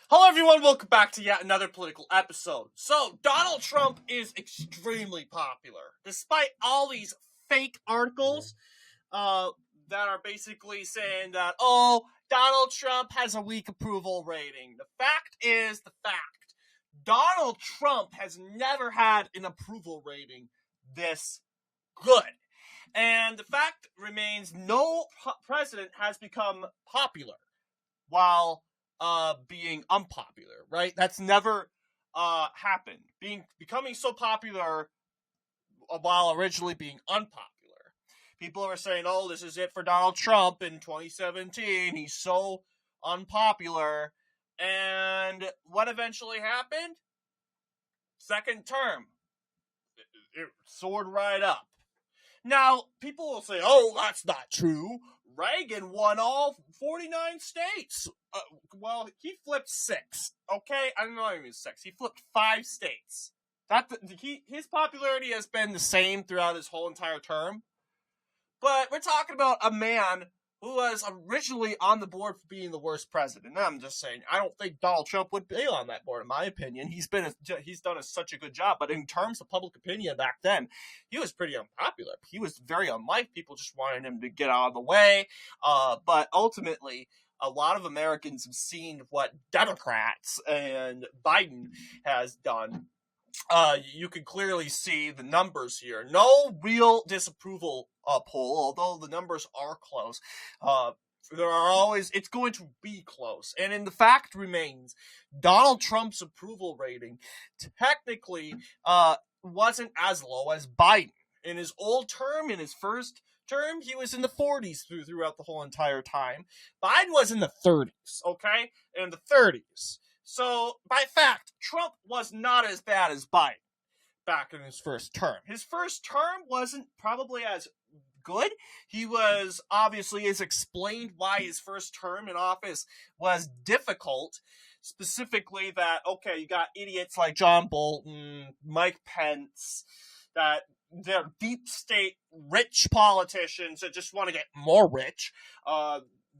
Hello everyone, welcome back to yet another political episode. So, Donald Trump is extremely popular, despite all these fake articles that are basically saying that, Donald Trump has a weak approval rating. The fact is the fact. Donald Trump has never had an approval rating this good. And the fact remains, no president has become popular while being unpopular, right? That's never happened. Becoming so popular while originally being unpopular. People are saying, "Oh, this is it for Donald Trump in 2017. He's so unpopular." And what eventually happened? Second term. It soared right up. Now, people will say, "Oh, that's not true. Reagan won all 49 states." Well, he flipped 6, okay? I don't know if it was 6. He flipped 5 states. His popularity has been the same throughout his whole entire term. But we're talking about a man who was originally on the board for being the worst president. And I'm just saying, I don't think Donald Trump would be on that board, in my opinion. He's done such a good job. But in terms of public opinion back then, he was pretty unpopular. He was very unliked. People just wanted him to get out of the way. But ultimately, a lot of Americans have seen what Democrats and Biden has done. You can clearly see the numbers here. No real disapproval poll, although the numbers are close. It's going to be close. And in the fact remains, Donald Trump's approval rating technically wasn't as low as Biden. In his old term, in his first term, he was in the 40s throughout the whole entire time. Biden was in the 30s, okay? In the 30s. So, by fact, Trump was not as bad as Biden back in his first term. His first term wasn't probably as good. He was, obviously, has explained why his first term in office was difficult. Specifically that, okay, you got idiots like John Bolton, Mike Pence, that they're deep state rich politicians that just want to get more rich,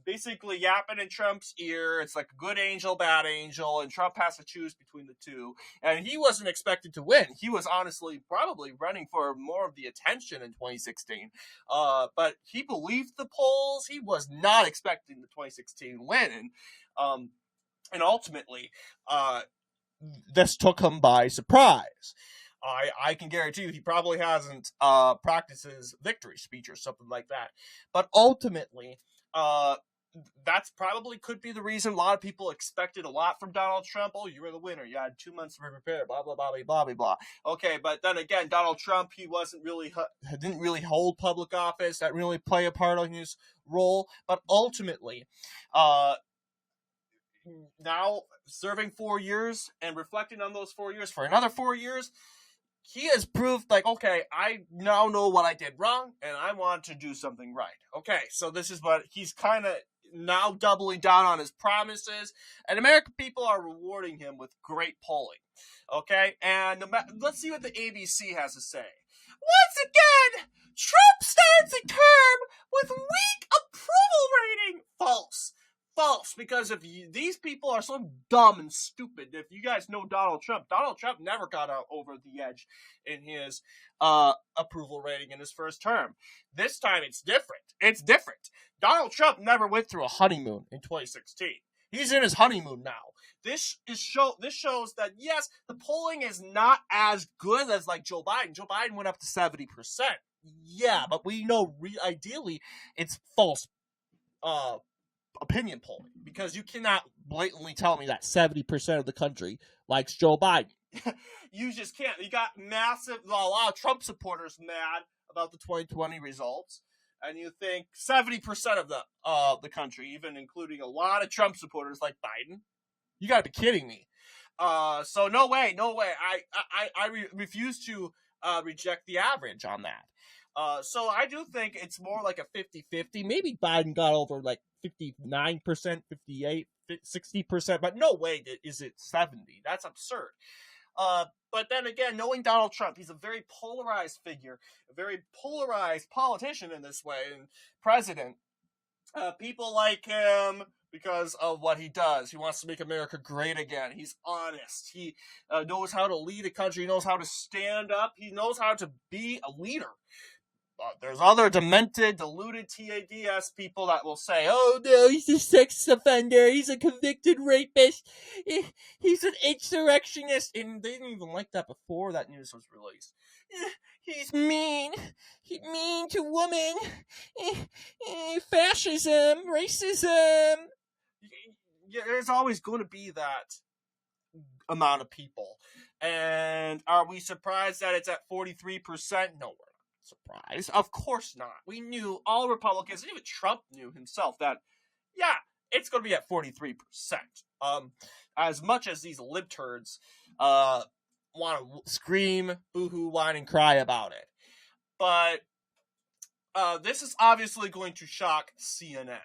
basically yapping in Trump's ear. It's like a good angel, bad angel, and Trump has to choose between the two. And he wasn't expected to win. He was honestly probably running for more of the attention in 2016. But he believed the polls. He was not expecting the 2016 win. And ultimately, this took him by surprise. I can guarantee you he probably hasn't practiced his victory speech or something like that. But ultimately, that's probably could be the reason a lot of people expected a lot from Donald Trump. Oh, you were the winner. You had 2 months to prepare, blah, blah, blah, blah, blah, blah. Okay, but then again, Donald Trump, he didn't really hold public office. That really play a part in his role. But ultimately, now serving 4 years and reflecting on those 4 years for another 4 years, he has proved, like, okay, I now know what I did wrong, and I want to do something right. Okay, so this is what he's kind of now doubling down on his promises, and American people are rewarding him with great polling. Okay, and let's see what the ABC has to say. Once again, Trump starts a term with weak approval rating. False. False, because if these people are so dumb and stupid, if you guys know Donald Trump never got out over the edge in his approval rating in his first term. This time it's different. It's different. Donald Trump never went through a honeymoon in 2016. He's in his honeymoon now. This shows that, yes, the polling is not as good as like Joe Biden. Joe Biden went up to 70%. Yeah, but we know ideally it's false opinion polling, because you cannot blatantly tell me that 70% of the country likes Joe Biden. You just can't. You got a lot of Trump supporters mad about the 2020 results, and you think 70% of the country, even including a lot of Trump supporters like Biden. You gotta be kidding me. So no way. I refuse to reject the average on that. So I do think it's more like a 50-50. Maybe Biden got over like 59%, 58%, 60%, but no way is it 70. That's absurd. But then again, knowing Donald Trump, he's a very polarized figure, a very polarized politician in this way, and president. People like him because of what he does. He wants to make America great again. He's honest. He knows how to lead a country. He knows how to stand up. He knows how to be a leader. There's other demented, deluded TADS people that will say, oh no, he's a sex offender, he's a convicted rapist, he's an insurrectionist, and they didn't even like that before that news was released. He's mean, he's mean to women, fascism, racism. There's always going to be that amount of people. And are we surprised that it's at 43%? No, we're surprised. Of course not. We knew, all Republicans, even Trump knew himself that, yeah, it's going to be at 43%. As much as these libturds want to scream, boo-hoo, whine, and cry about it. But this is obviously going to shock CNN.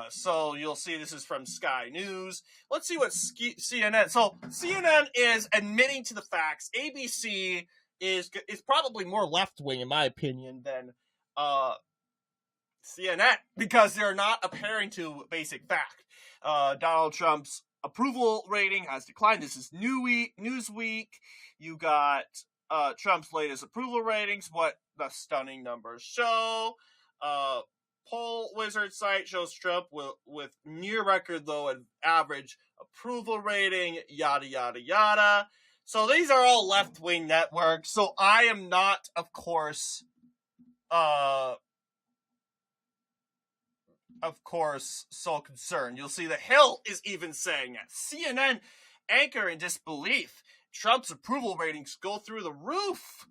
So you'll see this is from Sky News. Let's see what CNN... So CNN is admitting to the facts. ABC is probably more left-wing, in my opinion, than CNN, because they're not adhering to basic fact. Donald Trump's approval rating has declined. This is Newsweek. You got Trump's latest approval ratings, what the stunning numbers show. Poll Wizard site shows Trump with near record low and average approval rating, yada, yada, yada. So these are all left-wing networks. So I am not, of course, so concerned. You'll see the Hill is even saying that. CNN anchor in disbelief. Trump's approval ratings go through the roof.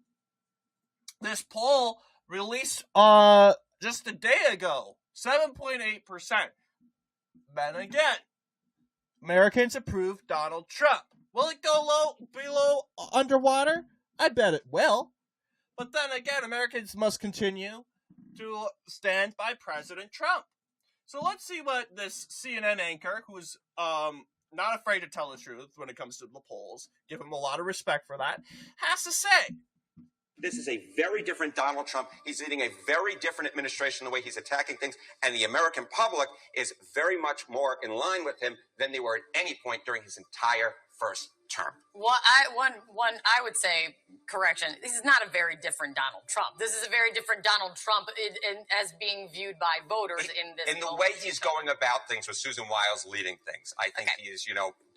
This poll released just a day ago, 7.8%. Then again, Americans approve Donald Trump. Will it go below underwater? I bet it will. But then again, Americans must continue to stand by President Trump. So let's see what this CNN anchor, who's not afraid to tell the truth when it comes to the polls, give him a lot of respect for that, has to say. This is a very different Donald Trump. He's leading a very different administration, the way he's attacking things. And the American public is very much more in line with him than they were at any point during his entire first term. Well, I would say, correction, this is not a very different Donald Trump. This is a very different Donald Trump as being viewed by voters in this. In the way he's going about things with Susan Wiles leading things. I think he is,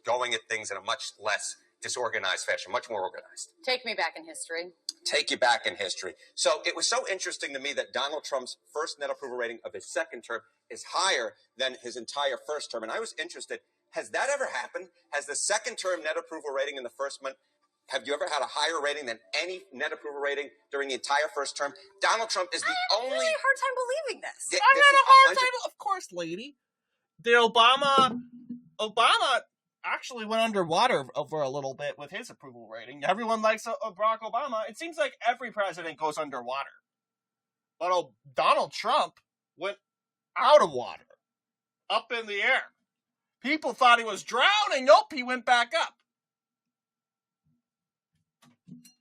going at things in a much less disorganized fashion, much more organized. Take me back in history. Take you back in history. So it was so interesting to me that Donald Trump's first net approval rating of his second term is higher than his entire first term. And I was interested, has that ever happened? Has the second term net approval rating in the first month, have you ever had a higher rating than any net approval rating during the entire first term? Donald Trump is the only... I had a really hard time believing this. I had a hard time, of course, lady. The Obama actually went underwater for a little bit with his approval rating. Everyone likes Barack Obama. It seems like every president goes underwater. But Donald Trump went out of water, up in the air. People thought he was drowning. Nope, he went back up.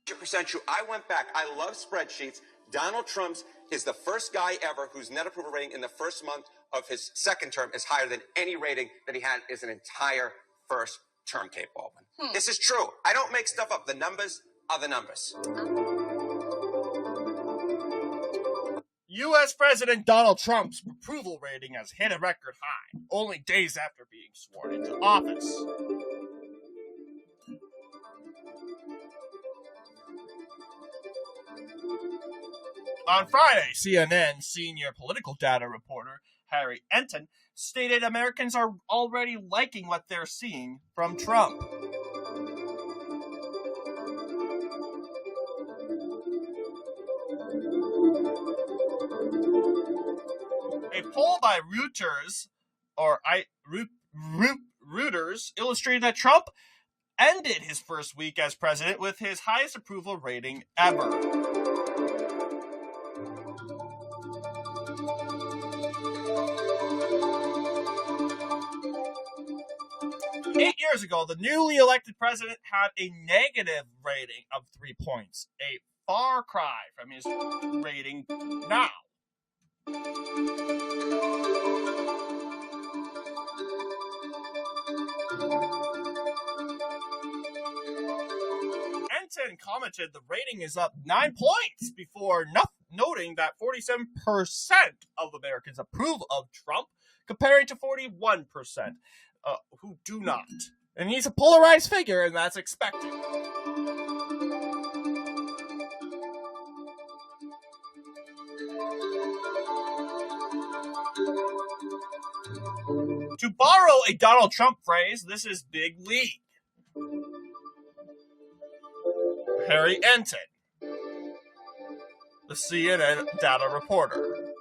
100% true. I went back. I love spreadsheets. Donald Trump is the first guy ever whose net approval rating in the first month of his second term is higher than any rating that he had in an entire first term, Kate Baldwin. This is true. I don't make stuff up. The numbers are the numbers. U.S. President Donald Trump's approval rating has hit a record high, only days after being sworn into office. On Friday, CNN senior political data reporter Harry Enton stated Americans are already liking what they're seeing from Trump. A poll by Reuters illustrated that Trump ended his first week as president with his highest approval rating ever. Eight years ago, the newly elected president had a negative rating of 3 points, a far cry from his rating now. CNN commented the rating is up 9 points before noting that 47% of Americans approve of Trump, comparing to 41% who do not. And he's a polarized figure, and that's expected. To borrow a Donald Trump phrase, this is big league. Harry Enton, the CNN data reporter.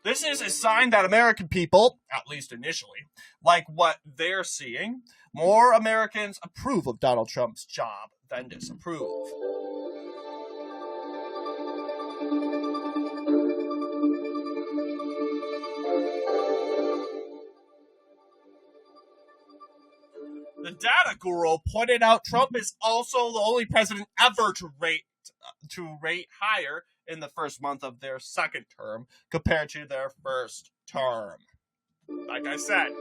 This is a sign that American people, at least initially, like what they're seeing. More Americans approve of Donald Trump's job than disapprove. The data guru pointed out Trump is also the only president ever to rate higher in the first month of their second term compared to their first term. Like I said.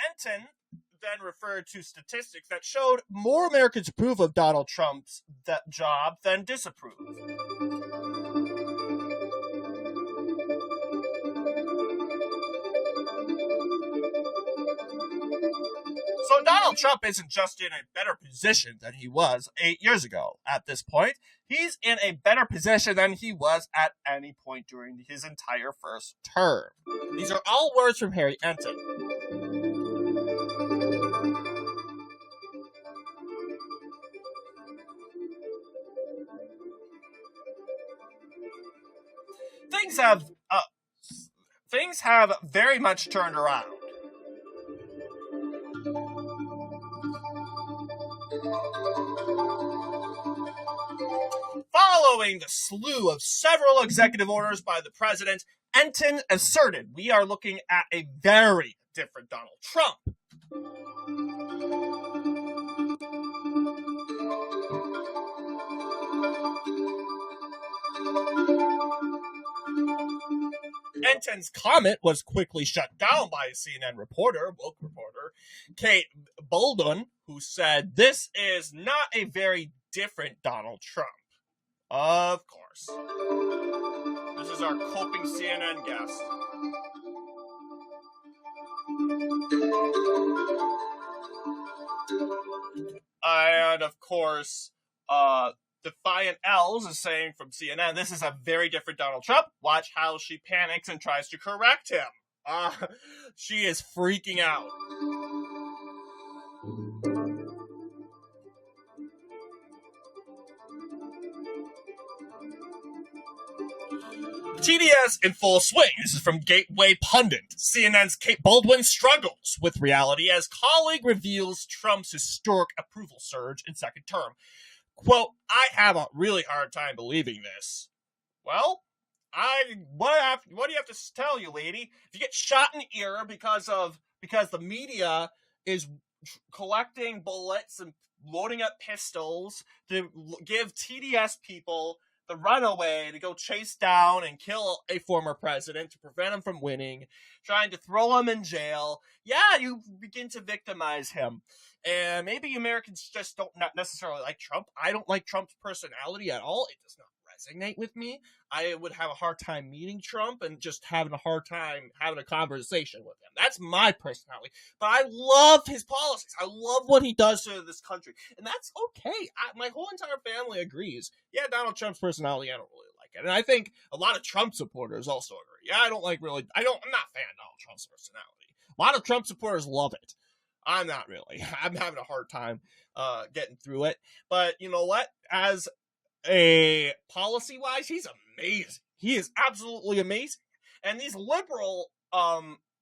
Enton then referred to statistics that showed more Americans approve of Donald Trump's job than disapprove. So Donald Trump isn't just in a better position than he was 8 years ago at this point. He's in a better position than he was at any point during his entire first term. These are all words from Harry Enton. Things have very much turned around. Following the slew of several executive orders by the president, Enton asserted we are looking at a very different Donald Trump. Enton's comment was quickly shut down by a CNN woke reporter, Kate Bolden, who said, "This is not a very different Donald Trump." Of course. This is our coping CNN guest. And of course, Defiant Ells is saying from CNN, "This is a very different Donald Trump. Watch how she panics and tries to correct him." She is freaking out. TDS in full swing. This is from Gateway Pundit. CNN's Kate Baldwin struggles with reality as colleague reveals Trump's historic approval surge in second term. Quote, "I have a really hard time believing this." Well, what do you have to tell you, lady? If you get shot in the ear because the media is collecting bullets and loading up pistols to give TDS people the runaway to go chase down and kill a former president to prevent him from winning, trying to throw him in jail, yeah, you begin to victimize him. And maybe Americans just don't not necessarily like Trump. I don't like Trump's personality at all. It does not resonate with me. I would have a hard time meeting Trump and just having a hard time having a conversation with him. That's my personality. But I love his policies. I love what he does to this country. And that's okay. My whole entire family agrees. Yeah, Donald Trump's personality, I don't really like it. And I think a lot of Trump supporters also agree. Yeah, I'm not a fan of Donald Trump's personality. A lot of Trump supporters love it. I'm not really. I'm having a hard time getting through it. But you know what? As a policy-wise, he's amazing. He is absolutely amazing. And these liberal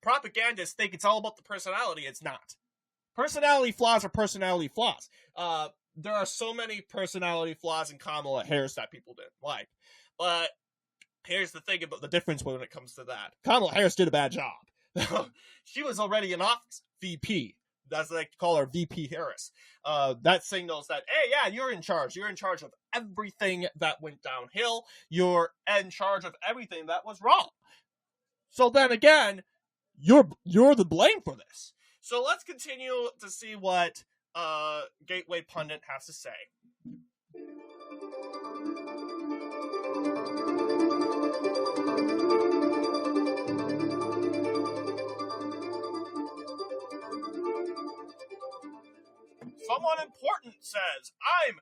propagandists think it's all about the personality. It's not. Personality flaws are personality flaws. There are so many personality flaws in Kamala Harris that people didn't like. But here's the thing about the difference when it comes to that. Kamala Harris did a bad job. She was already in office, VP. That's what they call her, VP Harris. That signals that, hey, yeah, you're in charge. You're in charge of everything that went downhill. You're in charge of everything that was wrong. So then again, you're the blame for this. So let's continue to see what Gateway Pundit has to say. Someone important says, I'm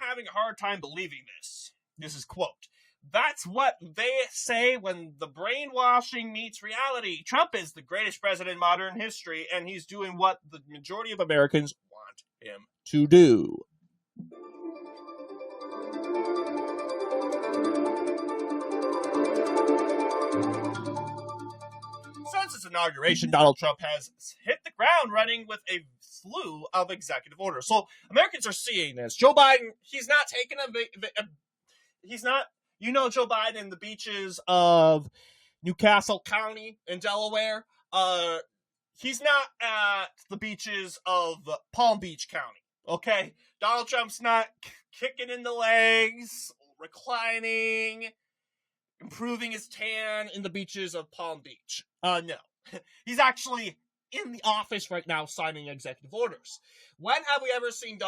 having a hard time believing this. This is quote. That's what they say when the brainwashing meets reality. Trump is the greatest president in modern history, and he's doing what the majority of Americans want him to do. Since its inauguration, Donald Trump has hit the ground running with a slew of executive orders. So Americans are seeing this. Joe Biden, he's not taking Joe Biden in the beaches of Newcastle County in Delaware. He's not at the beaches of Palm Beach County. Okay, Donald Trump's not kicking in the legs, reclining, improving his tan in the beaches of Palm Beach. No. He's actually in the office right now signing executive orders. When have we ever seen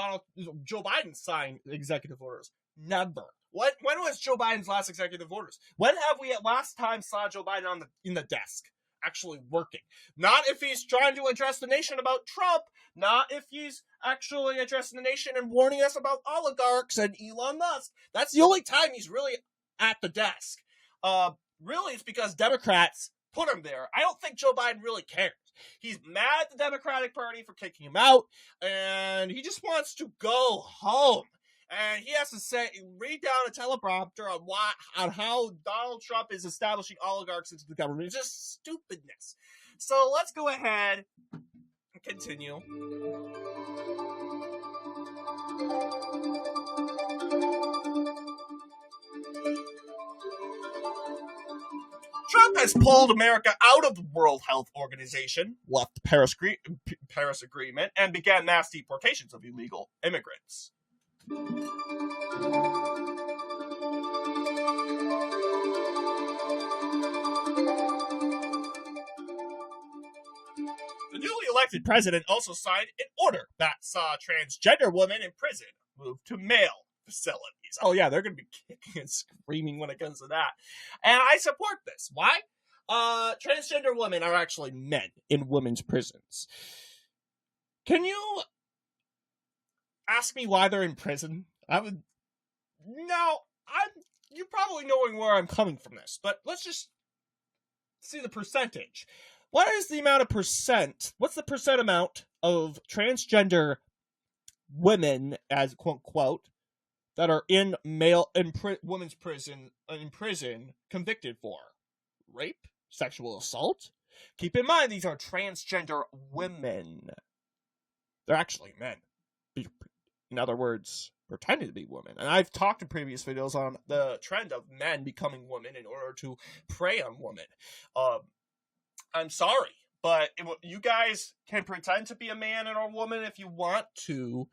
Joe Biden sign executive orders? Never. When was Joe Biden's last executive orders? When have we at last time saw Joe Biden in the desk actually working? Not if he's trying to address the nation about Trump, not if he's actually addressing the nation and warning us about oligarchs and Elon Musk. That's the only time he's really at the desk. Really, it's because Democrats put him there. I don't think Joe Biden really cares. He's mad at the Democratic Party for kicking him out, and he just wants to go home. And he has to read down a teleprompter on how Donald Trump is establishing oligarchs into the government. It's just stupidness. So let's go ahead and continue. Trump has pulled America out of the World Health Organization, left the Paris Agreement, and began mass deportations of illegal immigrants. The newly elected president also signed an order that saw transgender women in prison move to male facilities. Oh yeah, they're going to be kicking and screaming when it comes to that. And I support this. Why? Transgender women are actually men in women's prisons. Can you ask me why they're in prison? You're probably knowing where I'm coming from this, but let's just see the percentage. What is the amount of percent? What's the percent amount of transgender women, as quote quote, that are in women's prison convicted for rape, sexual assault? Keep in mind, these are transgender women. They're actually men. In other words, pretending to be women. And I've talked in previous videos on the trend of men becoming women in order to prey on women. I'm sorry, but you guys can pretend to be a man or a woman if you want to,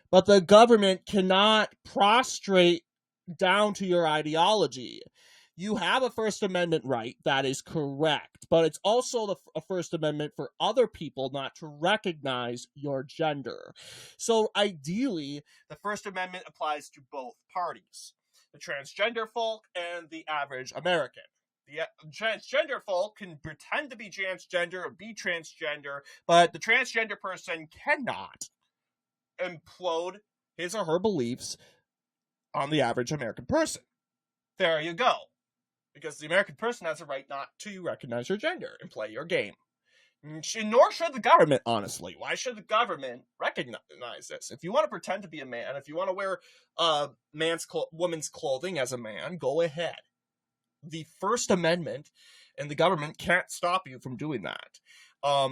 but the government cannot prostrate down to your ideology. You have a First Amendment right, that is correct, but it's also a First Amendment for other people not to recognize your gender. So ideally, the First Amendment applies to both parties, the transgender folk and the average American. The transgender folk can pretend to be transgender or be transgender, but the transgender person cannot implode his or her beliefs on the average American person. There you go. Because the American person has a right not to recognize your gender and play your game. Nor should the government, honestly. Why should the government recognize this? If you want to pretend to be a man, if you want to wear woman's clothing as a man, go ahead. The First Amendment and the government can't stop you from doing that.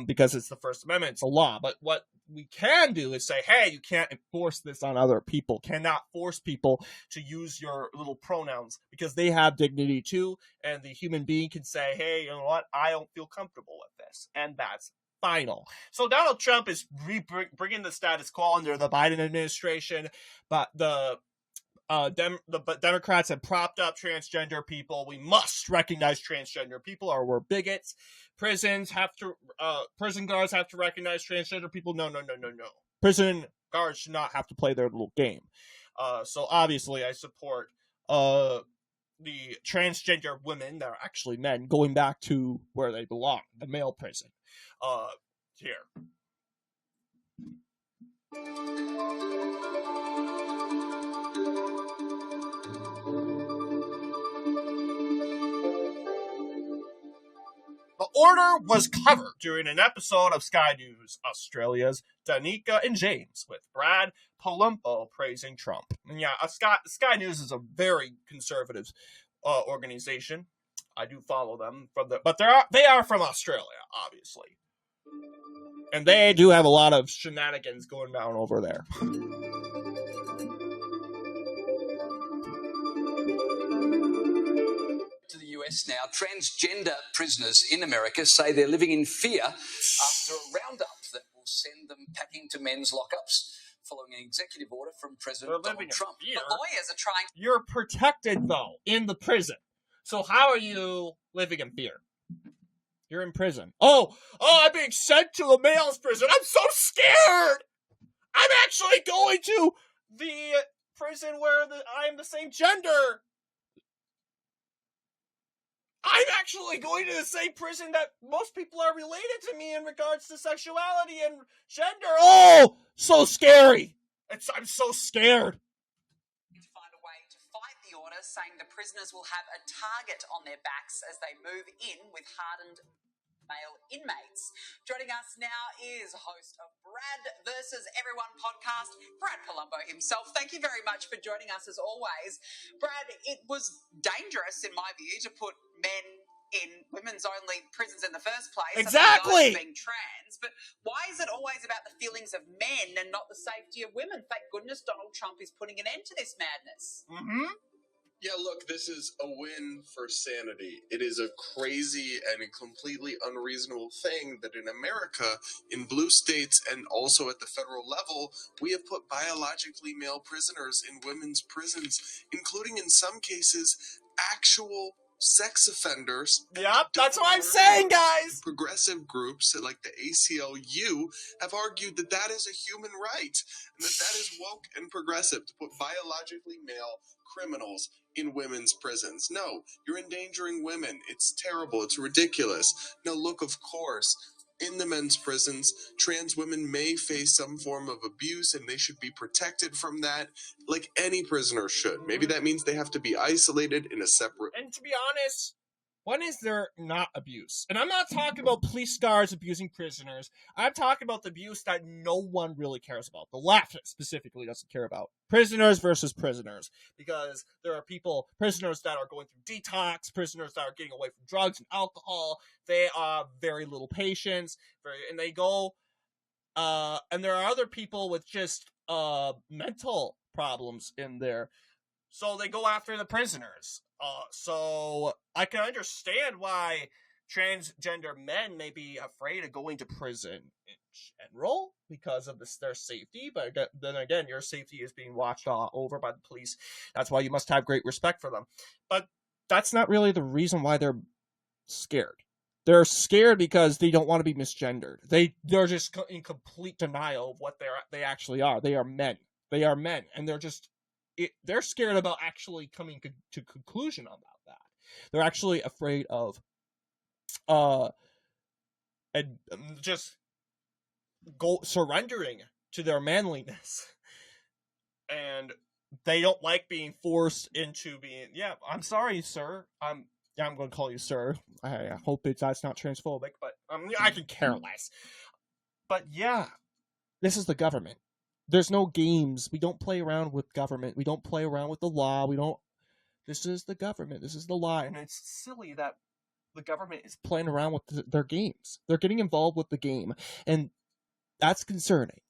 Because it's the First Amendment, it's a law. But what we can do is say, hey, you can't enforce this on other people. Cannot force people to use your little pronouns because they have dignity too. And the human being can say, hey, you know what? I don't feel comfortable with this. And that's final. So Donald Trump is bringing the status quo under the Biden administration. But the Democrats have propped up transgender people. We must recognize transgender people, or we're bigots. Prison guards have to recognize transgender people. No. Prison guards should not have to play their little game. So obviously, I support the transgender women that are actually men going back to where they belong, the male prison. Here. The order was covered during an episode of Sky News Australia's Danica and James, with Brad Palumbo praising Trump. And yeah, Sky News is a very conservative organization. I do follow them but they are from Australia, obviously, and they do have a lot of shenanigans going down over there. US now, transgender prisoners in America say they're living in fear after a roundup that will send them packing to men's lockups following an executive order from President Donald Trump. The lawyers are trying. You're protected, though, in the prison. So how are you living in fear? You're in prison. Oh, I'm being sent to a male's prison. I'm so scared. I'm actually going to the prison where I'm the same gender. I'm actually going to the same prison that most people are related to me in regards to sexuality and gender. Oh, so scary. I'm so scared. To find a way to fight the order, saying the prisoners will have a target on their backs as they move in with hardened male inmates. Joining us now is host of Brad versus Everyone podcast, Brad Palumbo himself. Thank you very much for joining us as always. Brad, it was dangerous in my view to put men in women's only prisons in the first place. Exactly. Being trans, but why is it always about the feelings of men and not the safety of women? Thank goodness Donald Trump is putting an end to this madness. Mm-hmm. Yeah, look, this is a win for sanity. It is a crazy and a completely unreasonable thing that in America, in blue states, and also at the federal level, we have put biologically male prisoners in women's prisons, including in some cases actual sex offenders. Yep, that's what I'm saying, guys. Progressive groups like the ACLU have argued that that is a human right, and that is woke and progressive to put biologically male criminals in women's prisons. No, you're endangering women. It's terrible. It's ridiculous. No, look, of course, in the men's prisons, trans women may face some form of abuse and they should be protected from that like any prisoner should. Maybe that means they have to be isolated in a separate... And to be honest, when is there not abuse? And I'm not talking about police guards abusing prisoners. I'm talking about the abuse that no one really cares about. The left specifically doesn't care about. Prisoners versus prisoners. Because there are prisoners that are going through detox, prisoners that are getting away from drugs and alcohol. They have very little patience. And they go... and there are other people with just mental problems in there. So they go after the prisoners. So I can understand why transgender men may be afraid of going to prison in general because of their safety. But then again, your safety is being watched over by the police. That's why you must have great respect for them. But that's not really the reason why they're scared. They're scared because they don't want to be misgendered. They're just in complete denial of what they actually are. They are men. They are men, and they're scared about actually coming to conclusion about that. They're actually afraid of and just surrendering to their manliness. And they don't like being forced into being, I'm sorry, sir. I'm going to call you sir. I hope that's not transphobic, but I can care less. But yeah, this is the government. There's no games. We don't play around with government. We don't play around with the law. This is the government. This is the law. And it's silly that the government is playing around with their games. They're getting involved with the game. And that's concerning.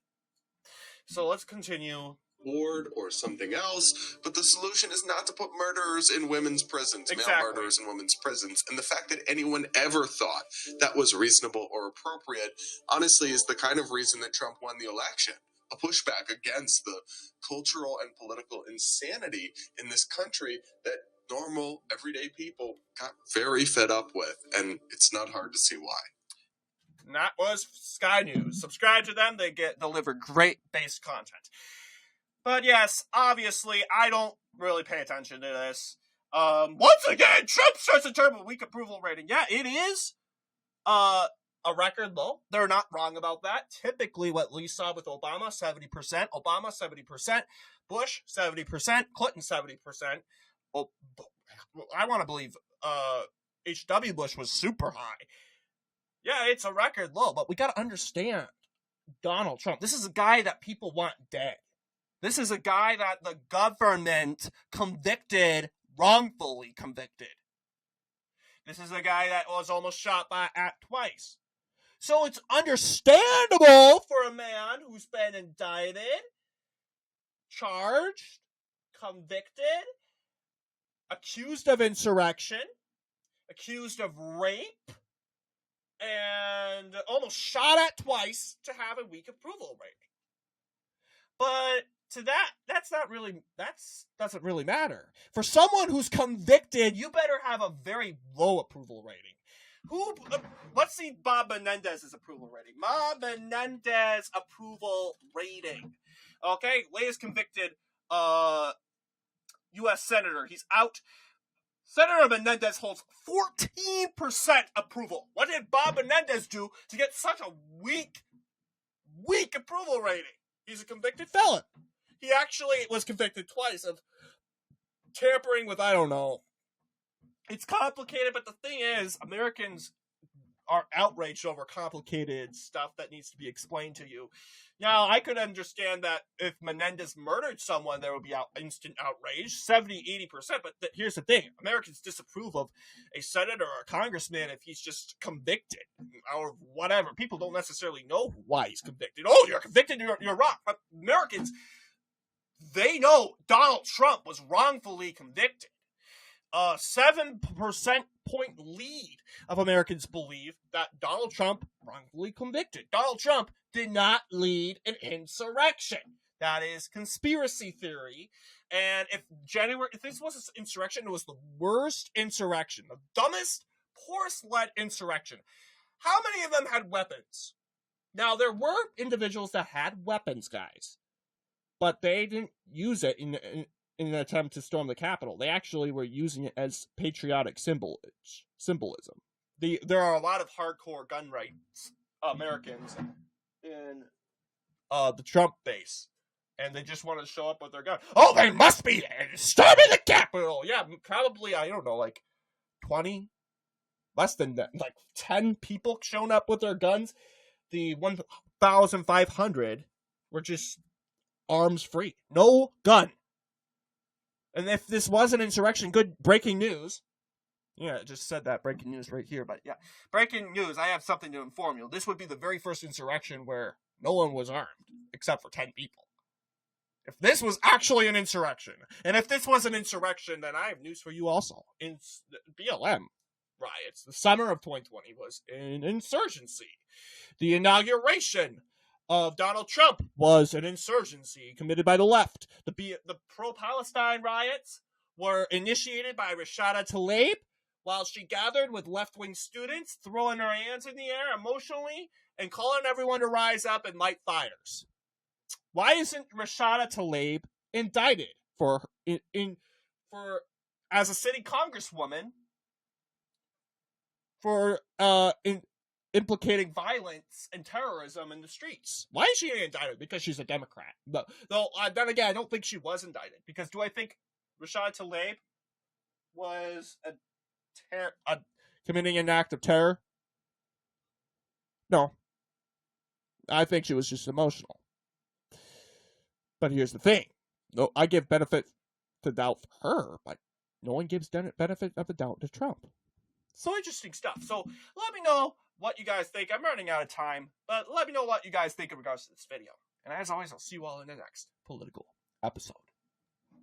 So let's continue. Or something else, but the solution is not to put murderers in women's prisons, exactly. Male murderers in women's prisons. And the fact that anyone ever thought that was reasonable or appropriate, honestly, is the kind of reason that Trump won the election. a pushback against the cultural and political insanity in this country that normal, everyday people got very fed up with, and it's not hard to see why. And that was Sky News. Subscribe to them. They deliver great base content. But yes, obviously, I don't really pay attention to this. Once again, Trump starts a term with weak approval rating. Yeah, it is a record low. They're not wrong about that. Typically, what we saw with Obama, 70%. Obama, 70%. Bush, 70%. Clinton, 70%. Oh, I want to believe H.W. Bush was super high. Yeah, it's a record low, but we got to understand Donald Trump. This is a guy that people want dead. This is a guy that the government wrongfully convicted. This is a guy that was almost shot at twice. So it's understandable for a man who's been indicted, charged, convicted, accused of insurrection, accused of rape, and almost shot at twice to have a weak approval rating. But to that doesn't really matter. For someone who's convicted, you better have a very low approval rating. Let's see Bob Menendez's approval rating. Bob Menendez approval rating. Okay, latest convicted U.S. Senator. He's out. Senator Menendez holds 14% approval. What did Bob Menendez do to get such a weak approval rating? He's a convicted felon. He actually was convicted twice of tampering with, I don't know. It's complicated, but the thing is, Americans are outraged over complicated stuff that needs to be explained to you. Now, I could understand that if Menendez murdered someone, there would be instant outrage, 70, 80%. But here's the thing. Americans disapprove of a senator or a congressman if he's just convicted or whatever. People don't necessarily know why he's convicted. Oh, you're convicted, you're wrong. But Americans, they know Donald Trump was wrongfully convicted. 7% point lead of Americans believe that Donald Trump wrongfully convicted. Donald Trump did not lead an insurrection. That is conspiracy theory. And if this was an insurrection, it was the worst insurrection, the dumbest, poorest-led insurrection. How many of them had weapons? Now, there were individuals that had weapons, guys, but they didn't use it in an attempt to storm the Capitol. They actually were using it as patriotic symbolism. There are a lot of hardcore gun rights Americans in the Trump base, and they just want to show up with their gun. Oh, they must be storming the Capitol! Yeah, probably, I don't know, like 20? Less than that. Like 10 people shown up with their guns. The 1,500 were just arms free. No gun. And if this was an insurrection, good breaking news. Yeah, it just said that, breaking news right here. But yeah, breaking news, I have something to inform you. This would be the very first insurrection where no one was armed, except for 10 people. If this was actually an insurrection, and if this was an insurrection, then I have news for you also. In BLM riots, the summer of 2020 was an insurgency. The inauguration of Donald Trump was an insurgency committed by the left. The pro-Palestine riots were initiated by Rashida Tlaib while she gathered with left-wing students, throwing her hands in the air emotionally and calling everyone to rise up and light fires. Why isn't Rashida Tlaib indicted for as a city congresswoman for implicating violence and terrorism in the streets? Why is she indicted? Because she's a Democrat. Though, then again, I don't think she was indicted. Because do I think Rashida Tlaib was committing an act of terror? No. I think she was just emotional. But here's the thing. No, I give benefit to doubt for her, but no one gives benefit of the doubt to Trump. So interesting stuff. So let me know what you guys think. I'm running out of time, but let me know what you guys think in regards to this video. And as always, I'll see you all in the next political episode.